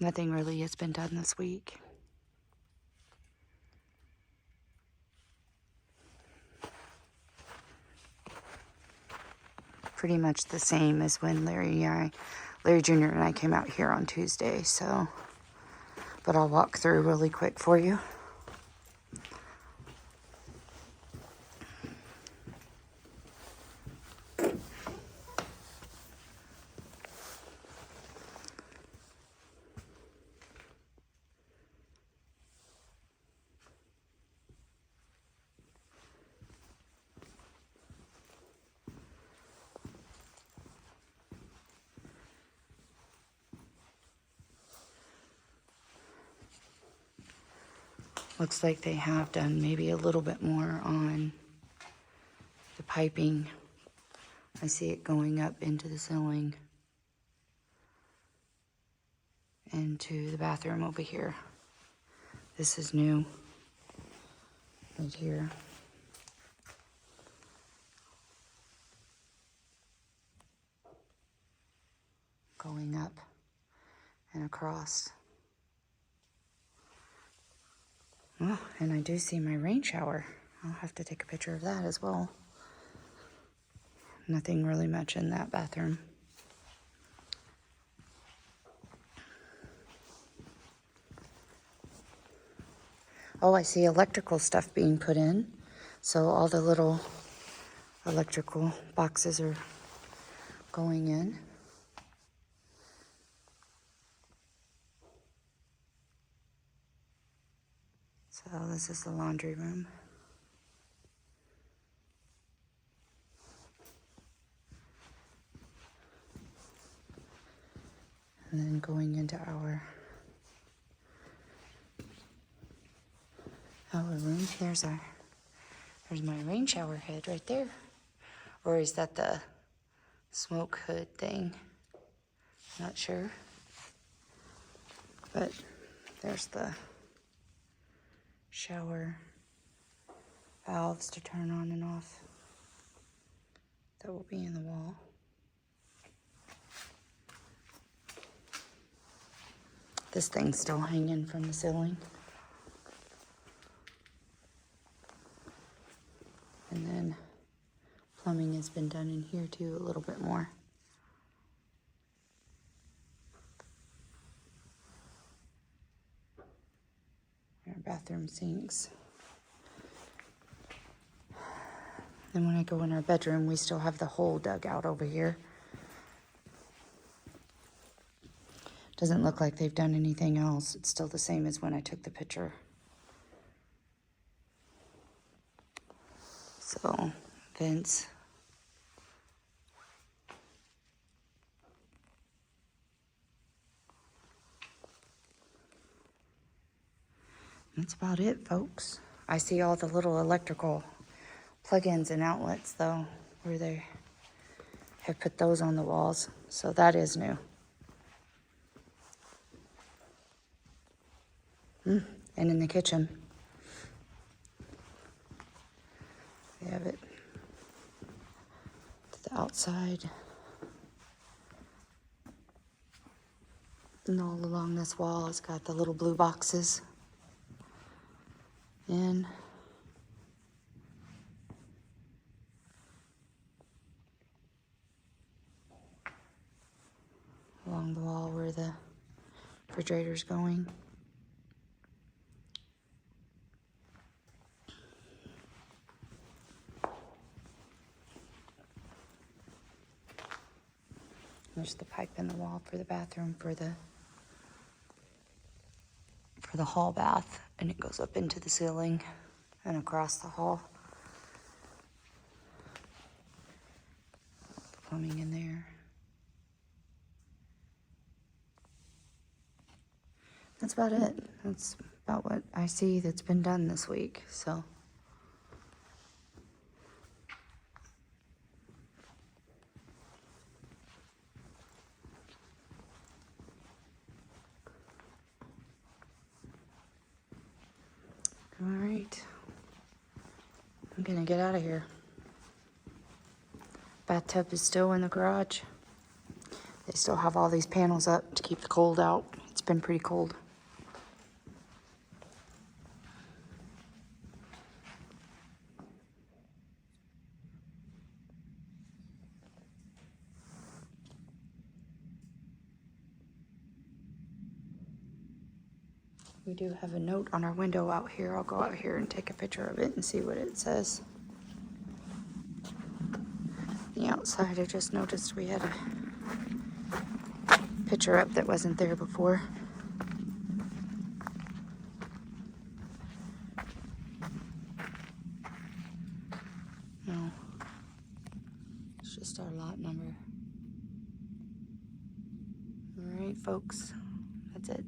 Nothing really has been done this week. Pretty much the same as when Larry Jr. and I came out here on Tuesday, so, but I'll walk through really quick for you. Looks like they have done maybe a little bit more on the piping. I see it going up into the ceiling, into the bathroom over here. This is new, right here. Going up and across. Oh, and I do see my rain shower. I'll have to take a picture of that as well. Nothing really much in that bathroom. Oh, I see electrical stuff being put in. So all the little electrical boxes are going in. So this is the laundry room. And then going into our room. There's my rain shower head right there. Or is that the smoke hood thing? Not sure. But there's the shower valves to turn on and off. That will be in the wall. This thing's still hanging from the ceiling. And then plumbing has been done in here too, a little bit more. Our bathroom sinks. Then when I go in our bedroom, we still have the hole dug out over here. Doesn't look like they've done anything else. It's still the same as when I took the picture. So, vents. That's about it, folks. I see all the little electrical plug-ins and outlets, though, where they have put those on the walls. So that is new. And in the kitchen, they have it to the outside. And all along this wall, it's got the little blue boxes. In. Along the wall where the refrigerator's going. There's the pipe in the wall for the bathroom for the hall bath, and it goes up into the ceiling and across the hall. The plumbing in there. That's about it. That's about what I see that's been done this week, so. All right. I'm gonna get out of here. Bathtub is still in the garage. They still have all these panels up to keep the cold out. It's been pretty cold. We do have a note on our window out here. I'll go out here and take a picture of it and see what it says. The outside, I just noticed we had a picture up that wasn't there before. No, it's just our lot number. All right, folks, that's it.